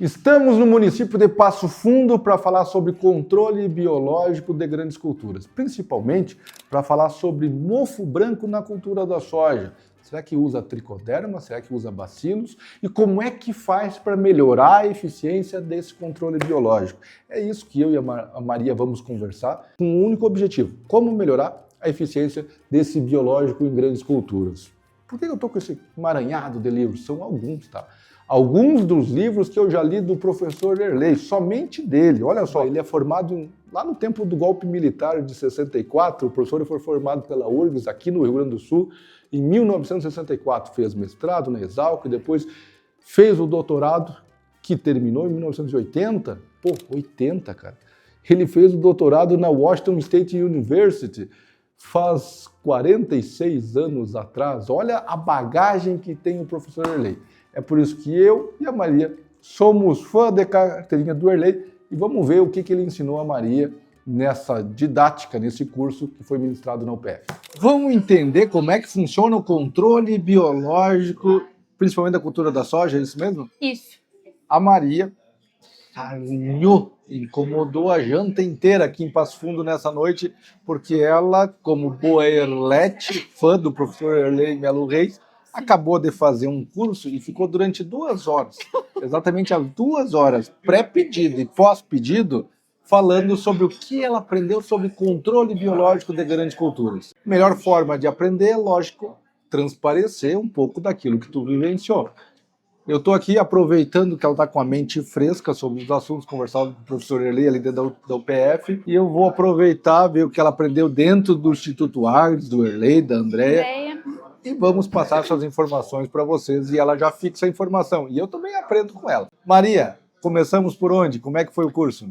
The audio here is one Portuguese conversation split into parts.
Estamos no município de Passo Fundo para falar sobre controle biológico de grandes culturas, principalmente para falar sobre mofo branco na cultura da soja. Será que usa tricoderma? Será que usa bacilos? E como é que faz para melhorar a eficiência desse controle biológico? É isso que eu e a Maria vamos conversar com um único objetivo: como melhorar a eficiência desse biológico em grandes culturas. Por que eu estou com esse emaranhado de livros? São alguns, tá? Alguns dos livros que eu já li do professor Erlei, somente dele. Olha só, ele é formado lá no tempo do golpe militar de 64, o professor foi formado pela URGS aqui no Rio Grande do Sul em 1964. Fez mestrado na Exalc, depois fez o doutorado, que terminou em 1980. Pô, 80, cara. Ele fez o doutorado na Washington State University, faz 46 anos atrás. Olha a bagagem que tem o professor Erlei. É por isso que eu e a Maria somos fã de carteirinha do Erlei e vamos ver o que ele ensinou a Maria nessa didática, nesse curso que foi ministrado na UPF. Vamos entender como é que funciona o controle biológico, principalmente da cultura da soja, é isso mesmo? Isso. A Maria incomodou a janta inteira aqui em Passo Fundo nessa noite, porque ela, como boa Erlete, fã do professor Erlei Melo Reis, acabou de fazer um curso e ficou durante 2 horas, exatamente as 2 horas, pré-pedido e pós-pedido, falando sobre o que ela aprendeu sobre controle biológico de grandes culturas. Melhor forma de aprender, lógico, transparecer um pouco daquilo que tu vivenciou. Eu estou aqui aproveitando que ela está com a mente fresca sobre os assuntos conversados com o professor Erlei ali dentro da UPF, e eu vou aproveitar, ver o que ela aprendeu dentro do Instituto Agres, do Erlei, da Andréia, e vamos passar essas informações para vocês, e ela já fixa a informação, e eu também aprendo com ela. Maria, começamos por onde? Como é que foi o curso?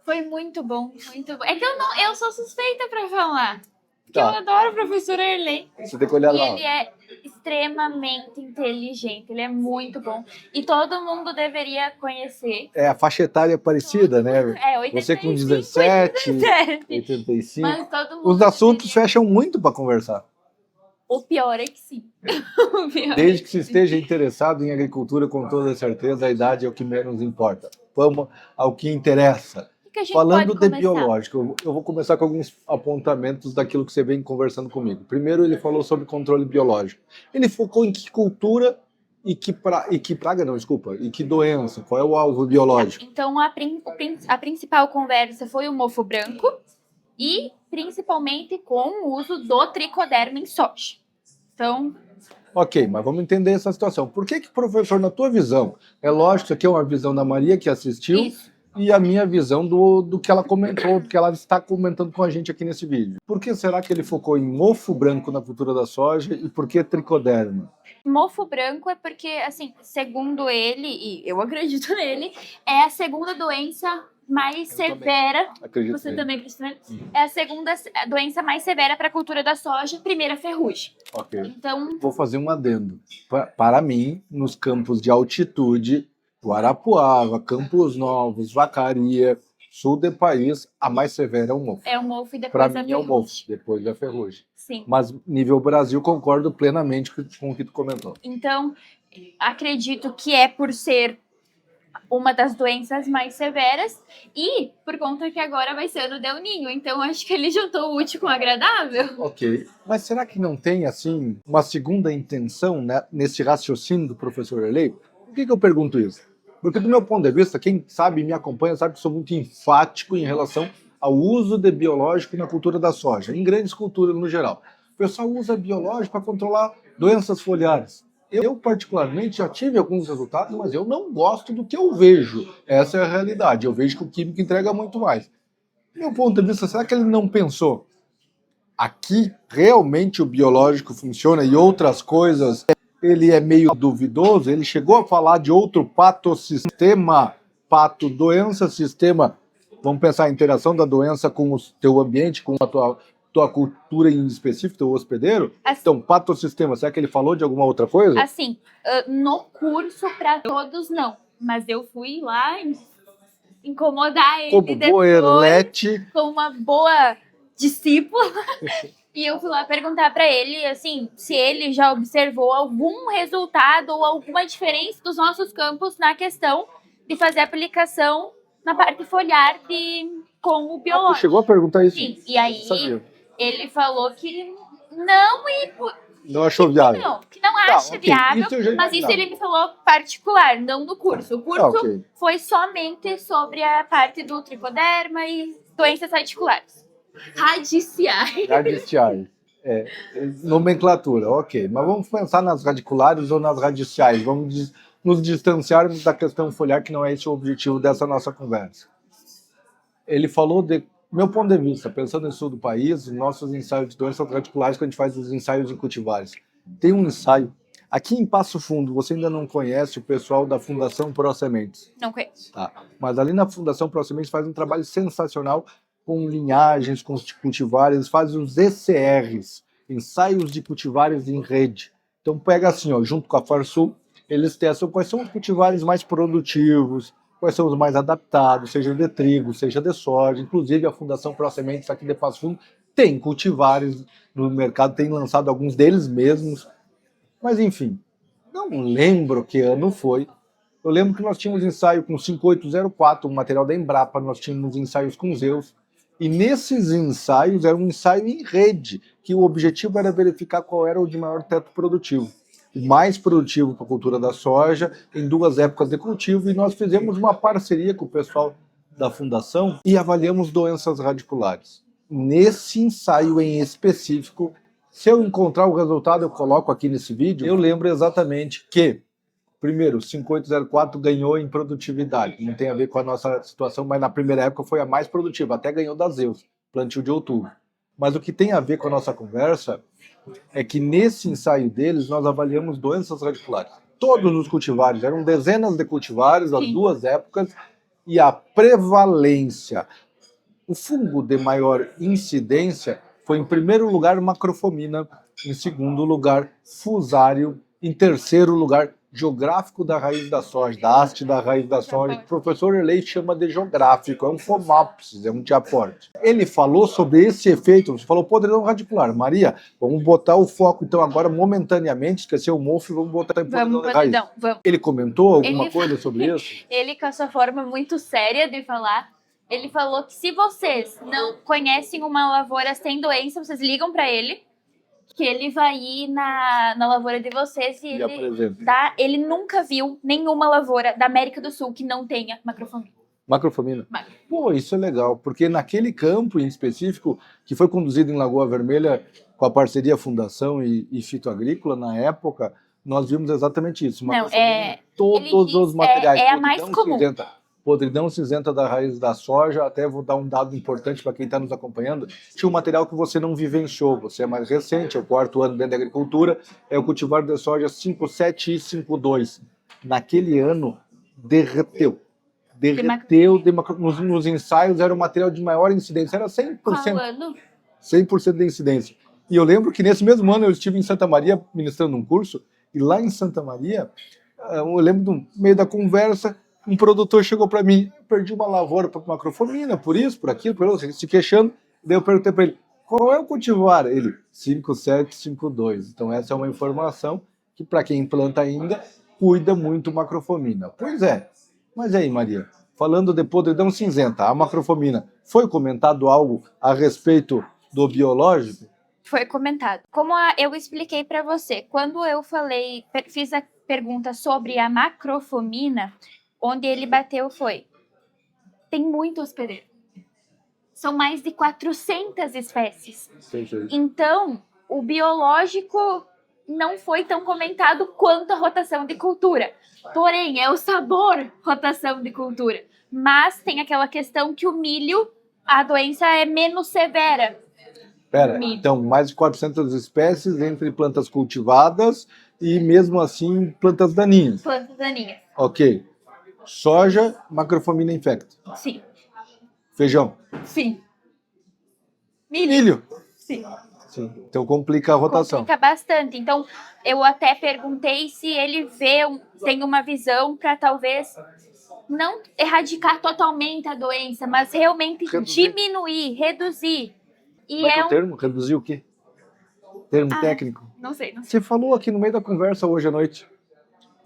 Foi muito bom, muito bom. É que eu sou suspeita para falar. Porque Tá. eu adoro o professor Erlei. Você tem que olhar E lá. ele é extremamente inteligente, ele é muito bom. E todo mundo deveria conhecer. É a faixa etária parecida, né? É, 85, Você com 17, 85. Mas todo mundo Os assuntos deveria. fecham muito para conversar. O pior é que sim. O pior Desde é que se sim. esteja interessado em agricultura, com toda certeza, a idade é o que menos importa. Vamos ao que interessa. O que a gente Falando pode de começar? biológico, eu vou começar com alguns apontamentos daquilo que você vem conversando comigo. Primeiro, ele falou sobre controle biológico. Ele focou em que cultura e que praga, não, desculpa, e que doença, qual é o alvo biológico? Então, a principal conversa foi o mofo branco e principalmente com o uso do tricoderma em soja. Então, Ok, mas vamos entender essa situação. Por que, professor, na tua visão, é lógico, isso aqui é uma visão da Maria que assistiu, isso. e a minha visão do que ela comentou, do que ela está comentando com a gente aqui nesse vídeo. Por que será que ele focou em mofo branco na cultura da soja e por que tricoderma? Mofo branco é porque, assim, segundo ele, e eu acredito nele, é a segunda doença mais severa. Acredito Você nele. também acredita nele? É a segunda doença mais severa para a cultura da soja, primeira a ferrugem. Ok. Então, Vou fazer um adendo. Para mim, nos campos de altitude, Guarapuava, Campos Novos, Vacaria, sul do país, a mais severa é o mofo. é o mofo e Para depois a mim é o mofo, ferrugem. depois da ferrugem. Sim. Mas nível Brasil, concordo plenamente com o que tu comentou. Então, acredito que é por ser uma das doenças mais severas e por conta que agora vai ser ano del Ninho. Então, acho que ele juntou o útil com o agradável. Ok. Mas será que não tem, assim, uma segunda intenção, né, nesse raciocínio do professor Erlei? Por que eu pergunto isso? Porque, do meu ponto de vista, quem sabe me acompanha sabe que sou muito enfático em relação ao uso de biológico na cultura da soja, em grandes culturas no geral. O pessoal usa biológico para controlar doenças foliares. Eu, particularmente, já tive alguns resultados, mas eu não gosto do que eu vejo. Essa é a realidade. Eu vejo que o químico entrega muito mais. Do meu ponto de vista, será que ele não pensou? Aqui, realmente, o biológico funciona e outras coisas, ele é meio duvidoso. Ele chegou a falar de outro patossistema, pato-doença, sistema. Vamos pensar a interação da doença com o teu ambiente, com a tua cultura em específico, teu hospedeiro. Assim, Então, patossistema, será que ele falou de alguma outra coisa? assim, no curso para todos não, mas eu fui lá incomodar ele Como depois, Boerlete. como uma boa discípula. E eu fui lá perguntar para ele, assim, se ele já observou algum resultado ou alguma diferença dos nossos campos na questão de fazer aplicação na parte foliar com o biológico. Chegou a perguntar isso? Sim, e aí ele falou que não não achou viável. Que não acha viável, mas isso ele me falou particular, não no curso. O curso foi somente sobre a parte do tricoderma e doenças articulares. Radiciais. Nomenclatura, ok. Mas vamos pensar nas radiculares ou nas radiciais. Vamos nos distanciarmos da questão foliar, que não é esse o objetivo dessa nossa conversa. Ele falou de meu ponto de vista, pensando no sul do país, nossos ensaios de doenças radiculares, quando a gente faz os ensaios em cultivares. Tem um ensaio, aqui em Passo Fundo, você ainda não conhece o pessoal da Fundação Pro Sementes. Não conheço. Tá. Mas ali na Fundação Pro Sementes faz um trabalho sensacional com linhagens, com cultivares, eles fazem os ECRs, ensaios de cultivares em rede. Então pega assim, ó, junto com a Farsul, eles testam quais são os cultivares mais produtivos, quais são os mais adaptados, seja de trigo, seja de soja. Inclusive, a Fundação Pro Sementes aqui de Passo Fundo tem cultivares no mercado, tem lançado alguns deles mesmos. Mas, enfim, não lembro que ano foi. Eu lembro que nós tínhamos ensaio com 5804, um material da Embrapa, nós tínhamos ensaios com Zeus. E nesses ensaios, era um ensaio em rede, que o objetivo era verificar qual era o de maior teto produtivo. O mais produtivo para a cultura da soja, em 2 épocas de cultivo, e nós fizemos uma parceria com o pessoal da Fundação e avaliamos doenças radiculares. Nesse ensaio em específico, se eu encontrar o resultado, eu coloco aqui nesse vídeo, eu lembro exatamente que, primeiro, o 5804 ganhou em produtividade, não tem a ver com a nossa situação, mas na primeira época foi a mais produtiva, até ganhou da Zeus, plantio de outubro. Mas o que tem a ver com a nossa conversa é que nesse ensaio deles nós avaliamos doenças radiculares. Todos os cultivares, eram dezenas de cultivares, as 2 épocas, e a prevalência. O fungo de maior incidência foi, em primeiro lugar, macrofomina, em segundo lugar, fusário, em terceiro lugar, geográfico da raiz da soja, da haste da raiz da soja, que o professor Erlei chama de geográfico, é um fomopsis, é um diaporte. Ele falou sobre esse efeito, você falou podridão radicular. Maria, vamos botar o foco, então, agora, momentaneamente, esquecer o mofo e vamos botar em podridão da raiz. Vamos. Ele comentou alguma coisa sobre isso? Ele, com a sua forma muito séria de falar, ele falou que se vocês não conhecem uma lavoura sem doença, vocês ligam para ele, que ele vai ir na lavoura de vocês e ele nunca viu nenhuma lavoura da América do Sul que não tenha macrofomina. Macrofomina? Pô, isso é legal, porque naquele campo em específico, que foi conduzido em Lagoa Vermelha com a parceria Fundação e Fito Agrícola, na época, nós vimos exatamente isso. Não, todos os materiais. É a mais comum. Podridão cinzenta da raiz da soja, até vou dar um dado importante para quem está nos acompanhando, tinha um material que você não vivenciou, você é mais recente, é o 4º ano dentro da agricultura, é o cultivar de soja 57 e 52. Naquele ano, derreteu. Nos ensaios era o material de maior incidência, era 100%. Qual ano? 100% de incidência. E eu lembro que nesse mesmo ano eu estive em Santa Maria ministrando um curso, e lá em Santa Maria, eu lembro no meio da conversa, um produtor chegou para mim, perdi uma lavoura para macrofomina, por isso, por aquilo, por outro, se queixando. Daí eu perguntei para ele, qual é o cultivar? Ele, 5752. Então essa é uma informação que para quem planta ainda, cuida muito macrofomina. Pois é. Mas aí, Maria, falando de podridão cinzenta, a macrofomina, foi comentado algo a respeito do biológico? Foi comentado. Como eu expliquei para você, quando eu fiz a pergunta sobre a macrofomina, onde ele bateu foi, tem muito hospedeiro. São mais de 400 espécies. Sim. Então, o biológico não foi tão comentado quanto a rotação de cultura. Porém, é o sabor rotação de cultura. Mas tem aquela questão que o milho, a doença é menos severa. Então, mais de 400 espécies entre plantas cultivadas e, mesmo assim, plantas daninhas. Plantas daninhas. Ok. Soja, macrofomina infecta. Sim. Feijão. Sim. Milho. Sim. Então complica a rotação. Complica bastante. Então, eu até perguntei se ele tem uma visão para talvez não erradicar totalmente a doença, mas realmente diminuir, reduzir. E Como é que é o termo? Reduzir o quê? Termo técnico? Não sei. Você falou aqui no meio da conversa hoje à noite.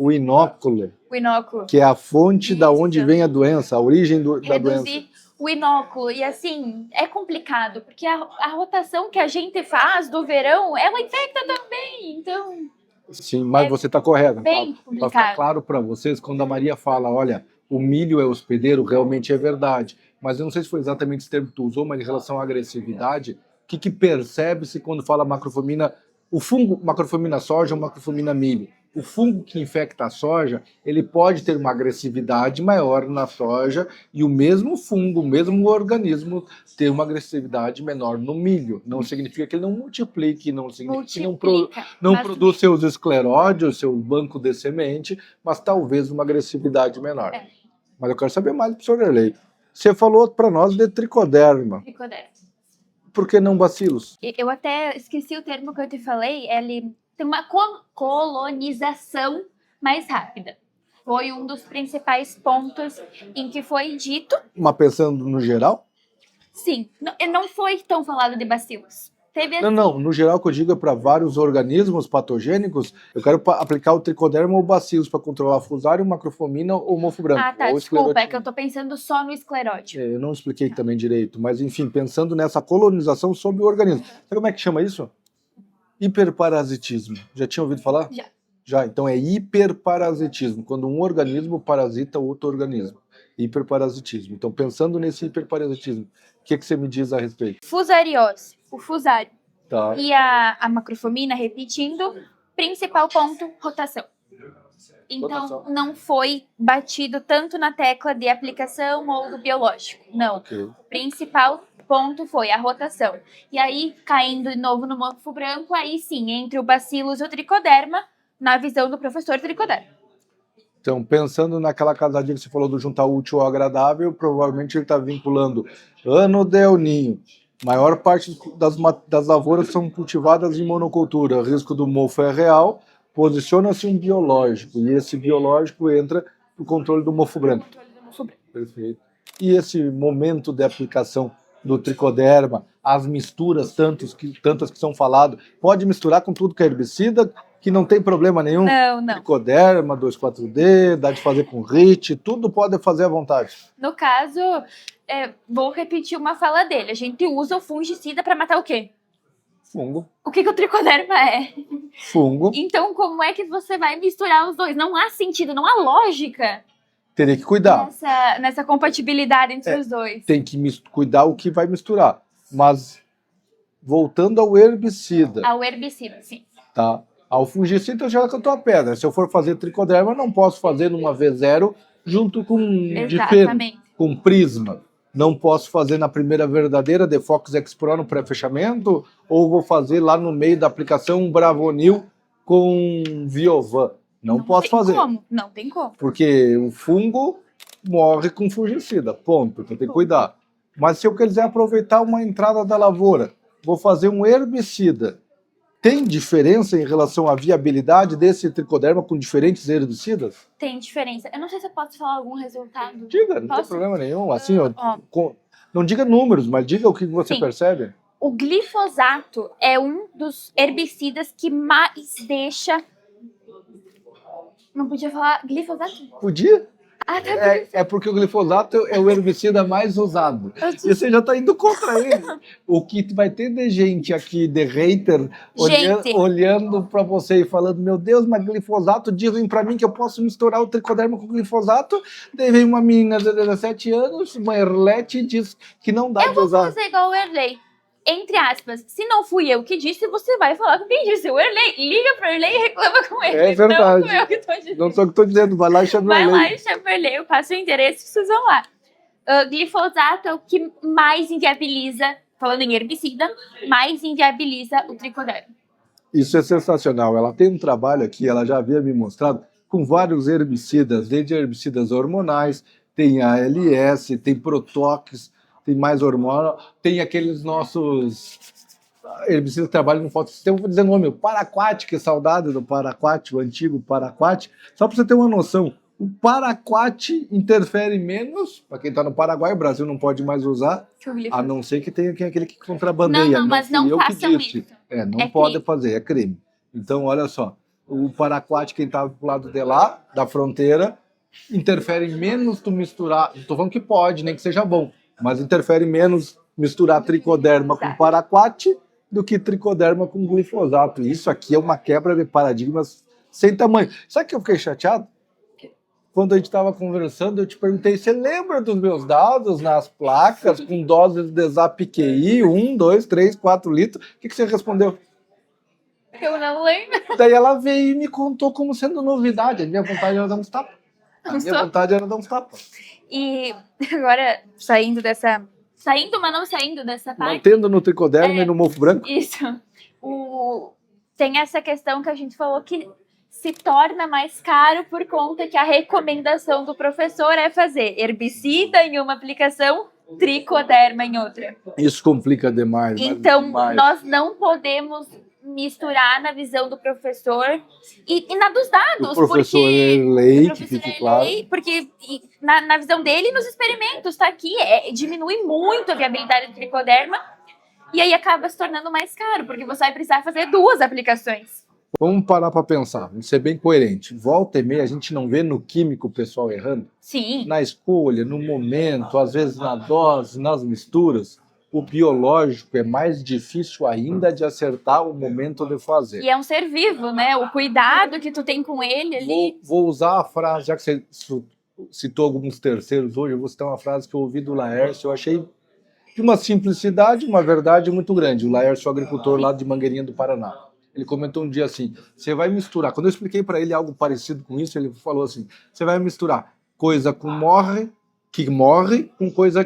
o inóculo, O inóculo. que é a fonte da Isso. onde vem a doença, a origem da doença. Reduzir o inóculo. E assim, é complicado, porque a rotação que a gente faz do verão, ela infecta também. Então, Sim, mas você está correto. bem Para complicado. ficar claro para vocês, quando a Maria fala, olha, o milho é hospedeiro, realmente é verdade. Mas eu não sei se foi exatamente esse termo que tu usou, mas em relação à agressividade, o que percebe-se quando fala macrofomina, o fungo macrofomina soja ou macrofomina milho? O fungo que infecta a soja, ele pode ter uma agressividade maior na soja e o mesmo fungo, o mesmo organismo ter uma agressividade menor no milho. Não significa que ele não multiplique, não significa que não produz seus escleródios, seu banco de semente, mas talvez uma agressividade menor. É. Mas eu quero saber mais do professor Erlei. Você falou para nós de tricoderma. Tricoderma. Por que não bacilos? Eu até esqueci o termo que eu te falei, ele tem uma colonização mais rápida. Foi um dos principais pontos em que foi dito. Mas pensando no geral? Sim, não foi tão falado de bacilos. Teve Não, no geral que eu digo é para vários organismos patogênicos, eu quero aplicar o tricoderma ou bacilos para controlar fusário, macrofomina ou mofo branco. Ah, tá, ou desculpa, é que eu tô pensando só no escleródio. Eu não expliquei também direito, mas enfim, pensando nessa colonização sobre o organismo. Sabe como é que chama isso? Hiperparasitismo. Já tinha ouvido falar? Já. Já, então é hiperparasitismo, quando um organismo parasita outro organismo. Hiperparasitismo. Então, pensando nesse hiperparasitismo, o que você me diz a respeito? Fusariose, o fusário. Tá. E a macrofomina, repetindo, principal ponto, rotação. Então, Rotação. não foi batido tanto na tecla de aplicação ou do biológico. Não. Ok. O principal ponto foi a rotação. E aí, caindo de novo no mofo branco, aí sim, entre o bacillus e o tricoderma, na visão do professor tricoderma. Então, pensando naquela casadinha que você falou do juntar útil ao agradável, provavelmente ele está vinculando ano de El Ninho. Maior parte das lavouras são cultivadas em monocultura. O risco do mofo é real. Posiciona-se um biológico. E esse biológico entra no controle do mofo branco. Perfeito. E esse momento de aplicação do tricoderma, as misturas tantas que são faladas, pode misturar com tudo que é herbicida, que não tem problema nenhum? Não. Tricoderma, 2,4-D, dá de fazer com RIT, tudo pode fazer à vontade. No caso, vou repetir uma fala dele. A gente usa o fungicida para matar o quê? Fungo. O que o tricoderma é? Fungo. Então, como é que você vai misturar os dois? Não há sentido, não há lógica Teria que cuidar. nessa compatibilidade entre os dois. Tem que cuidar o que vai misturar. Mas, voltando ao herbicida. Ao herbicida, sim. Tá? Ao fungicida eu já cantou a pedra. Se eu for fazer tricoderma, eu não posso fazer numa V0 junto com Exatamente. com prisma. Não posso fazer na primeira verdadeira Defox X-Pro no pré-fechamento, ou vou fazer lá no meio da aplicação um Bravonil com Viovan. Não posso fazer. Não tem como. Porque o fungo morre com fungicida, ponto. Então tem que cuidar. Mas se eu quiser aproveitar uma entrada da lavoura, vou fazer um herbicida. Tem diferença em relação à viabilidade desse tricoderma com diferentes herbicidas? Tem diferença. Eu não sei se eu posso falar algum resultado. Diga, não tem problema nenhum. Assim, não diga números, mas diga o que você percebe. O glifosato é um dos herbicidas que mais deixa... Não podia falar glifosato? Podia? Ah, tá. É porque o glifosato é o herbicida mais usado. E você já está indo contra ele. O que vai ter de gente aqui, de hater, olhando para você e falando, meu Deus, mas glifosato, dizem para mim que eu posso misturar o tricoderma com glifosato. Daí vem uma menina de 17 anos, uma Erlete, e diz que não dá de usar. Eu vou fazer igual o Erlei. Entre aspas, se não fui eu que disse, você vai falar com quem disse. O Erlei, liga pro Erlei e reclama com ele. É verdade. Não sou eu que tô dizendo. Não sou eu que estou dizendo, vai lá e chama o Erlei. Vai lá e chama o Erlei, eu passo o endereço, vocês vão lá. Glifosato é o que mais inviabiliza, falando em herbicida, mais inviabiliza o tricoderma. Isso é sensacional. Ela tem um trabalho aqui, ela já havia me mostrado, com vários herbicidas, desde herbicidas hormonais, tem ALS, tem Protox, tem mais hormônio, tem aqueles nossos herbicidas que trabalham no fotossistema, vou dizer o nome, o Paraquat, que é saudade do Paraquat, o antigo Paraquat. Só para você ter uma noção, o Paraquat interfere menos, para quem está no Paraguai, o Brasil não pode mais usar, a não ser que tenha aquele que contrabandeia. Não, mas não façam isso. Não pode fazer, é crime. Então, olha só, o paraquat, quem estava pro lado de lá, da fronteira, interfere menos tu misturar, não tô falando que pode, nem que seja bom, mas interfere menos misturar tricoderma com paraquat do que tricoderma com glifosato. Isso aqui é uma quebra de paradigmas sem tamanho. Sabe que eu fiquei chateado? Quando a gente estava conversando, eu te perguntei, você lembra dos meus dados nas placas com doses de ZAP-QI, 1, 2, 3, 4 litros? O que você respondeu? Eu não lembro. Daí ela veio e me contou como sendo novidade. A minha vontade era dar uns tapas. Vontade era dar uns tapas. E agora, saindo, mas não saindo dessa parte. Mantendo no tricoderma e no mofo branco. Isso. Tem essa questão que a gente falou que se torna mais caro por conta que a recomendação do professor é fazer herbicida em uma aplicação, tricoderma em outra. Isso complica demais. Então, demais. nós não podemos misturar na visão do professor e na dos dados. O professor é lei, que fique claro. Porque na visão dele, nos experimentos, tá aqui, diminui muito a viabilidade do tricoderma e aí acaba se tornando mais caro, porque você vai precisar fazer 2 aplicações. Vamos parar para pensar, vamos ser bem coerente. Volta e meia, a gente não vê no químico o pessoal errando? Sim. Na escolha, no momento, às vezes na dose, nas misturas. O biológico é mais difícil ainda de acertar o momento de fazer. E é um ser vivo, né? O cuidado que tu tem com ele ali. Vou usar a frase, já que você citou alguns terceiros hoje, eu vou citar uma frase que eu ouvi do Laércio, eu achei de uma simplicidade, uma verdade muito grande. O Laércio, o agricultor lá de Mangueirinha do Paraná. Ele comentou um dia assim, você vai misturar, quando eu expliquei para ele algo parecido com isso, ele falou assim, você vai misturar coisa que morre com coisa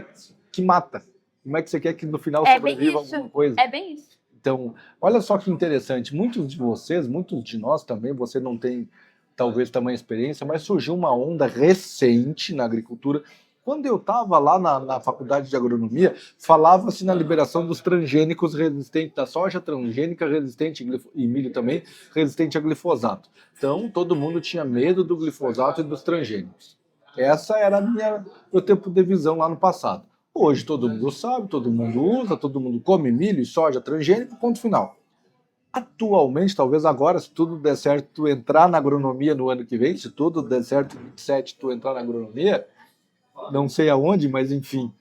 que mata. Como é que você quer que no final sobreviva alguma coisa? É bem isso. Então, olha só que interessante, muitos de vocês, muitos de nós também, você não tem talvez tamanha experiência, mas surgiu uma onda recente na agricultura. Quando eu estava lá na faculdade de agronomia, falava-se na liberação dos transgênicos resistentes, da soja transgênica resistente, e milho também, resistente a glifosato. Então, todo mundo tinha medo do glifosato e dos transgênicos. Essa era meu tempo de visão lá no passado. Hoje todo mundo sabe, todo mundo usa, todo mundo come milho e soja transgênico, ponto final. Atualmente, talvez agora, se tudo der certo, tu entrar na agronomia no ano que vem, se tudo der certo em 27, tu entrar na agronomia, não sei aonde, mas enfim,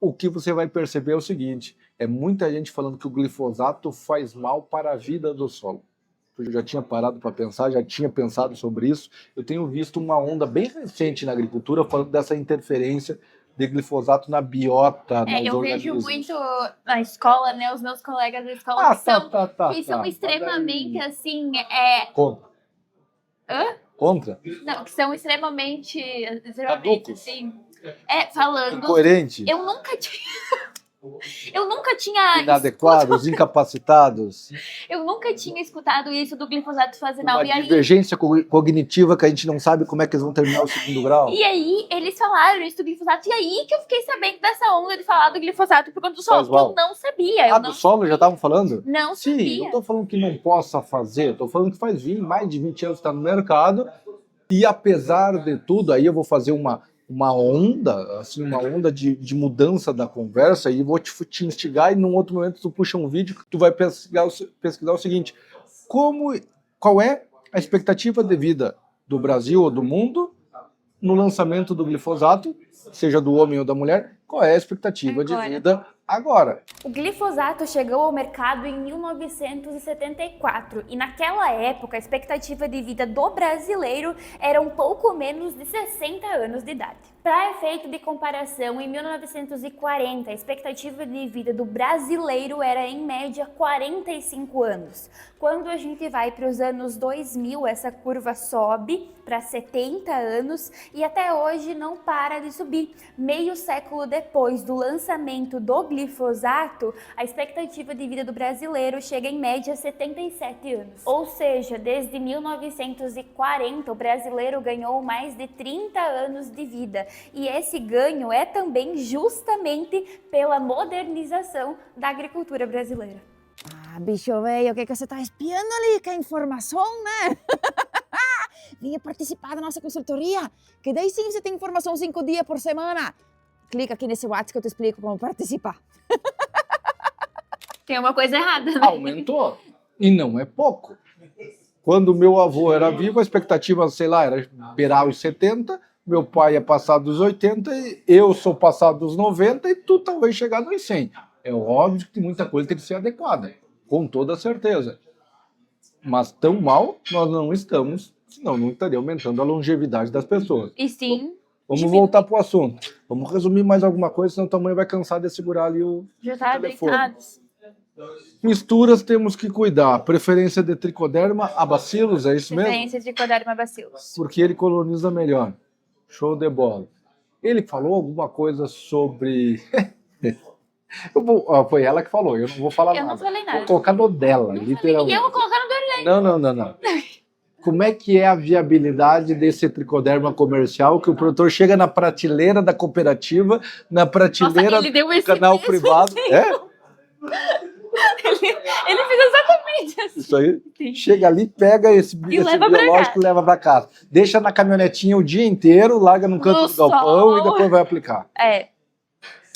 o que você vai perceber é o seguinte, é muita gente falando que o glifosato faz mal para a vida do solo. Eu já tinha parado para pensar, já tinha pensado sobre isso, eu tenho visto uma onda bem recente na agricultura falando dessa interferência de glifosato na biota, nos eu organismos. vejo muito na escola, né, os meus colegas da escola que são extremamente assim... Contra. Hã? Contra? Não, que são extremamente Adultos. assim, falando... Incoerente. Eu nunca tinha inadequados, incapacitados. Eu nunca tinha escutado isso do glifosato fazer mal. Uma divergência cognitiva que a gente não sabe como é que eles vão terminar o 2º grau. E aí, eles falaram isso do glifosato. E aí que eu fiquei sabendo dessa onda de falar do glifosato por conta do solo. Porque eu não sabia. Do solo já estavam falando? Não sabia. Sim, não estou falando que não possa fazer. Estou falando que faz mais de 20 anos que está no mercado. E apesar de tudo, aí eu vou fazer uma onda, assim, uma onda de mudança da conversa e vou te instigar e num outro momento tu puxa um vídeo que tu vai pesquisar o seguinte, qual é a expectativa de vida do Brasil ou do mundo no lançamento do glifosato, seja do homem ou da mulher, qual é a expectativa de vida agora? O glifosato chegou ao mercado em 1974 e naquela época a expectativa de vida do brasileiro era um pouco menos de 60 anos de idade. Para efeito de comparação, em 1940 a expectativa de vida do brasileiro era em média 45 anos. Quando a gente vai para os anos 2000, essa curva sobe para 70 anos e até hoje não para de subir. Meio século depois do lançamento do glifosato, a expectativa de vida do brasileiro chega em média a 77 anos. Ou seja, desde 1940 o brasileiro ganhou mais de 30 anos de vida. E esse ganho é também justamente pela modernização da agricultura brasileira. Ah, bicho velho, o que você está espiando ali? Que informação, né? Venha participar da nossa consultoria, que daí sim você tem informação 5 dias por semana. Clica aqui nesse WhatsApp que eu te explico como participar. Tem uma coisa errada, né? Aumentou. E não é pouco. Quando meu avô era vivo, a expectativa, sei lá, era beirar os 70, meu pai é passado dos 80, e eu sou passado dos 90 e tu talvez chegar nos 100. É óbvio que muita coisa tem que ser adequada, com toda certeza. Mas tão mal nós não estamos, senão não estaria aumentando a longevidade das pessoas. E sim, Vamos voltar para o assunto. Vamos resumir mais alguma coisa, senão tua mãe vai cansar de segurar ali o já tá telefone. deitados. Misturas temos que cuidar. Preferência de tricoderma a bacilos, é isso mesmo? Preferência de Trichoderma bacillus. Porque ele coloniza melhor. Show de bola. Ele falou alguma coisa sobre... Foi ela que falou, eu não vou falar Eu nada. não falei nada. Vou colocar no dela, E literalmente. eu vou colocar no Dorley. Não. Como é que é a viabilidade desse tricoderma comercial que o produtor chega na prateleira da cooperativa, na prateleira Nossa, ele deu do esse canal mesmo privado? É? Ele fez exatamente assim. Isso aí. Sim. Chega ali, pega esse leva pra biológico e leva para casa. Deixa na caminhonetinha o dia inteiro, larga no canto No do galpão sol. e depois vai aplicar. É,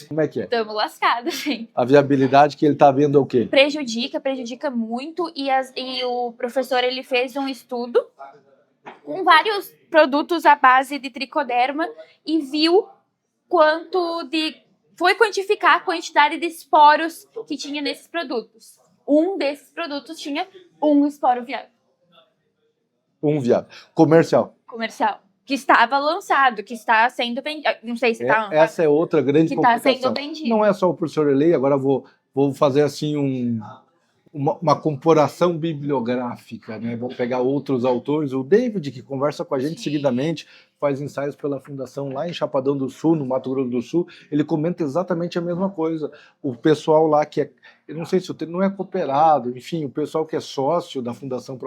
Como é que é? tamo lascados, gente. A viabilidade que ele está vendo é o quê? Prejudica muito e o professor ele fez um estudo com vários produtos à base de tricoderma e viu foi quantificar a quantidade de esporos que tinha nesses produtos. Um desses produtos tinha um esporo viável Um viável. Comercial. comercial que estava lançado, que está sendo vendido. Não sei se está Essa é outra grande que está complicação. sendo vendido. Não é só o professor Elei, agora vou fazer assim uma comparação bibliográfica, né? Vamos pegar outros autores. O David, que conversa com a gente seguidamente, faz ensaios pela Fundação lá em Chapadão do Sul, no Mato Grosso do Sul, ele comenta exatamente a mesma coisa. O pessoal lá que eu não sei se não é cooperado, enfim, o pessoal que é sócio da Fundação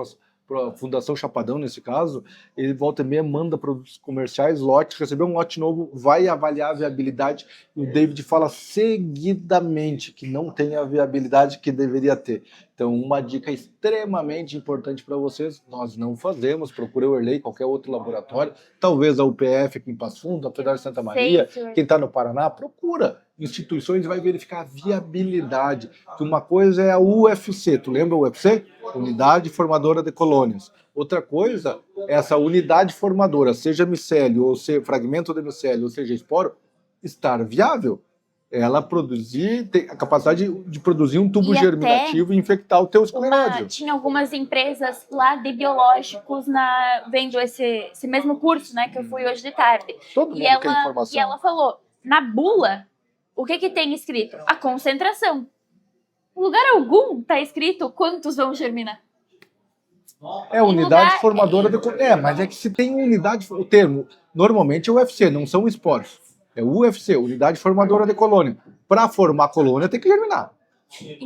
Fundação Chapadão, nesse caso, ele volta e meia, manda produtos comerciais, lotes, recebeu um lote novo, vai avaliar a viabilidade, e o David fala seguidamente que não tem a viabilidade que deveria ter. Então, uma dica extremamente importante para vocês, nós não fazemos, procure o Erlei, qualquer outro laboratório, talvez a UPF aqui em Passo Fundo, a Federal de Santa Maria, quem está no Paraná, procura instituições e vai verificar a viabilidade. Que uma coisa é a UFC, tu lembra o UFC? Unidade Formadora de Colônias. Outra coisa é essa unidade formadora, seja micélio, ou seja fragmento de micélio, ou seja esporo, estar viável. Ela tem a capacidade de produzir um tubo germinativo e infectar o teu escleródio. Tinha algumas empresas lá de biológicos vendo esse mesmo curso, né, que eu fui hoje de tarde. Todo mundo quer informação. E ela falou, na bula, o que tem escrito? A concentração. Em lugar algum está escrito quantos vão germinar. É unidade formadora de colônia. Mas é que se tem unidade, o termo normalmente é UFC, não são esporos. É UFC, unidade formadora de colônia. Para formar colônia tem que germinar.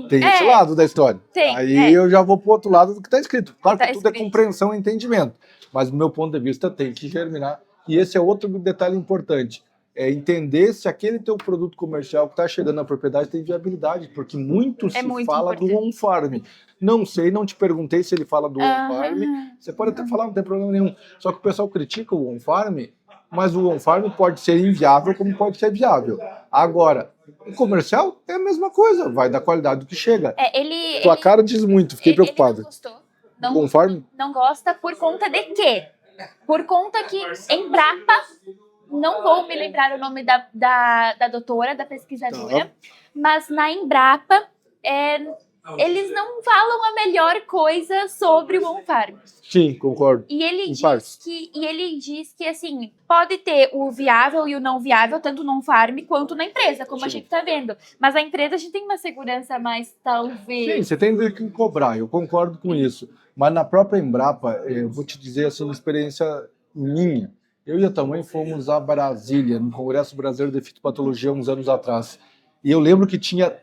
Tem esse lado da história. Aí eu já vou para o outro lado do que está escrito. Claro que tudo é compreensão e entendimento. Mas do meu ponto de vista tem que germinar. E esse é outro detalhe importante. É entender se aquele teu produto comercial que está chegando na propriedade tem viabilidade, porque muito se fala do on-farm. Não sei, não te perguntei se ele fala do on-farm. Você pode até falar, não tem problema nenhum. Só que o pessoal critica o on-farm, mas o on-farm pode ser inviável como pode ser viável. Agora, o comercial é a mesma coisa, vai da qualidade do que chega. Tua cara diz muito, fiquei preocupado. Não gostou. Não gosta por conta de quê? Por conta que Embrapa... Não vou me lembrar o nome da doutora, da pesquisadora, mas na Embrapa eles não falam a melhor coisa sobre o on-farm. Sim, concordo. E ele diz que assim, pode ter o viável e o não viável, tanto no on-farm quanto na empresa, como a gente está vendo. Mas a empresa a gente tem uma segurança mais, talvez... Sim, você tem que cobrar, eu concordo com isso. Mas na própria Embrapa, eu vou te dizer assim, uma experiência minha. Eu e a tua mãe fomos a Brasília, no Congresso Brasileiro de Fitopatologia, uns anos atrás. E eu lembro que tinha,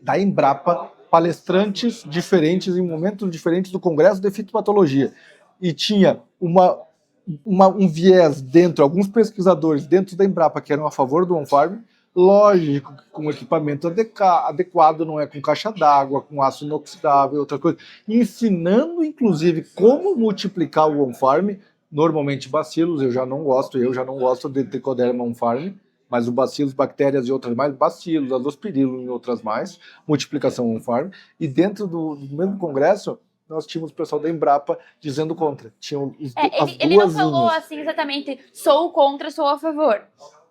da Embrapa, palestrantes diferentes, em momentos diferentes do Congresso de Fitopatologia. E tinha um viés dentro, alguns pesquisadores dentro da Embrapa que eram a favor do on-farm, lógico que com equipamento adequado, não é com caixa d'água, com aço inoxidável, outra coisa, ensinando, inclusive, como multiplicar o on-farm. Normalmente bacilos, eu já não gosto de Trichoderma on-farm, mas o bacilos, bactérias e outras mais, bacilos, azospirillum e outras mais, multiplicação on-farm. E dentro do mesmo congresso, nós tínhamos o pessoal da Embrapa dizendo contra. Tinham as Ele não duas falou linhas. assim exatamente, sou contra, sou a favor.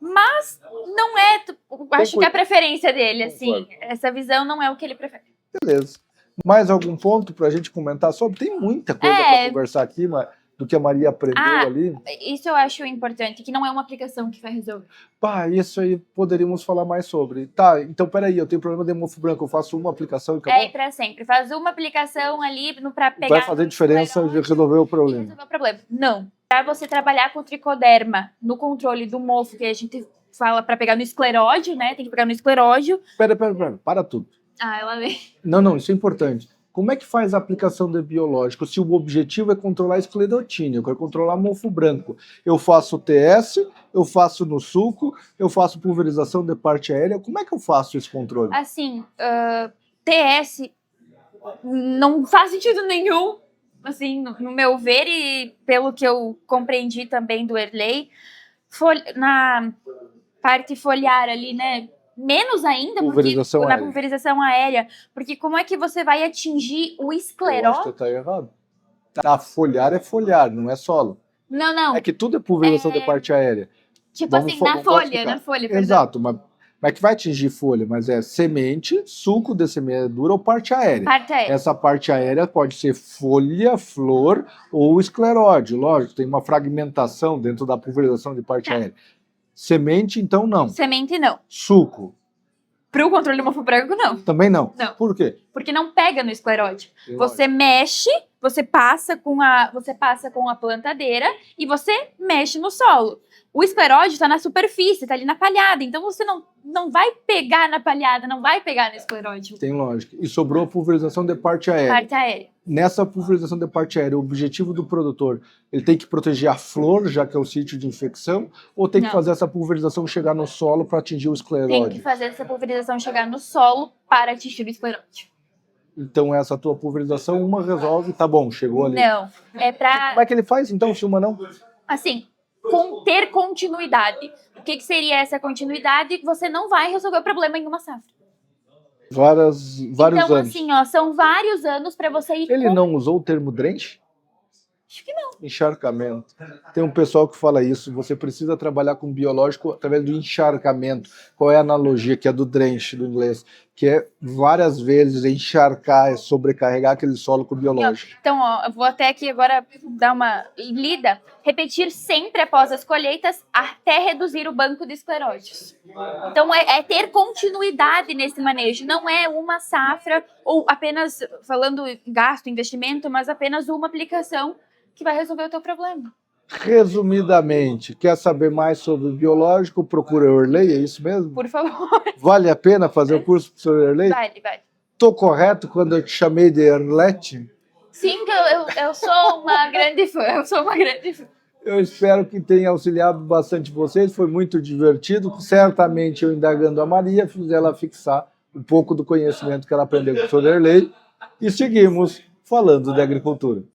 Mas não é, acho que é a preferência dele, assim. Concordo. Essa visão não é o que ele prefere. Beleza. Mais algum ponto para a gente comentar sobre? Tem muita coisa para conversar aqui, mas do que a Maria aprendeu ali. Isso eu acho importante, que não é uma aplicação que vai resolver. Pá, isso aí poderíamos falar mais sobre. Tá, então peraí, eu tenho problema de mofo branco, eu faço uma aplicação e acabou? É para sempre. Faz uma aplicação ali para pegar... Vai fazer diferença e resolver o problema. Resolver o problema. Não. Para você trabalhar com tricoderma no controle do mofo, que a gente fala para pegar no escleródio, né? Tem que pegar no escleródio. Pera, para tudo. Ela vem. Não, isso é importante. Como é que faz a aplicação de biológico se o objetivo é controlar a esclerotínia, eu quero controlar mofo branco? Eu faço TS, eu faço no suco, eu faço pulverização de parte aérea, como é que eu faço esse controle? Assim, TS não faz sentido nenhum, assim, no meu ver e pelo que eu compreendi também do Erley, na parte foliar ali, né? Menos ainda Pulverização na aérea. pulverização aérea, porque como é que você vai atingir o Eu escleródio? acho que tá errado. Tá, foliar é foliar, não é solo. Não. É que tudo é pulverização de parte aérea. Tipo Vamos assim, vamos na explicar. folha, perdão. Exato, mas que vai atingir folha, mas é semente, suco de semeadura ou parte aérea. Parte aérea. Essa parte aérea pode ser folha, flor ou escleródio. Lógico, tem uma fragmentação dentro da pulverização de parte aérea. Semente, então, não. Semente não. Suco, Para o controle do mofo branco, não. também não. Não. Por quê? Porque não pega no escleródio. Tem Você mexe, você passa com a plantadeira e você mexe no solo. O escleródio está na superfície, está ali na palhada. Então você não vai pegar na palhada, não vai pegar no escleródio. Tem lógica. E sobrou a pulverização de parte aérea. Parte aérea. Nessa pulverização de parte aérea, o objetivo do produtor, ele tem que proteger a flor, já que é o sítio de infecção, ou tem que Não. fazer essa pulverização chegar no solo para atingir o Tem que escleródio? fazer essa pulverização chegar no solo para atingir o escleródio. Então essa tua pulverização, uma resolve, tá bom, chegou ali. Não. É para, Como é que ele faz então, se uma não? assim, ter continuidade. O que seria essa continuidade? Você não vai resolver o problema em uma safra. Vários Então, anos. assim, são vários anos para você ir... Ele não usou o termo drench? Acho que não. Encharcamento. Tem um pessoal que fala isso, você precisa trabalhar com biológico através do encharcamento. Qual é a analogia? Que é do drench, do inglês. Que é várias vezes encharcar, é sobrecarregar aquele solo com o biológico. Então, eu vou até aqui agora dar uma lida. Repetir sempre após as colheitas até reduzir o banco de escleródios. Então, é ter continuidade nesse manejo. Não é uma safra ou apenas, falando gasto, investimento, mas apenas uma aplicação que vai resolver o teu problema. Resumidamente, quer saber mais sobre o biológico? Procura o Erley, é isso mesmo? Por favor. Vale a pena fazer o curso do Sr. Erley? Vale. Tô correto quando eu te chamei de Erlete? Sim, que eu sou uma grande fã. Eu espero que tenha auxiliado bastante vocês, foi muito divertido. Certamente eu indagando a Maria, fiz ela fixar um pouco do conhecimento que ela aprendeu com o Sr. Erley e seguimos falando de agricultura.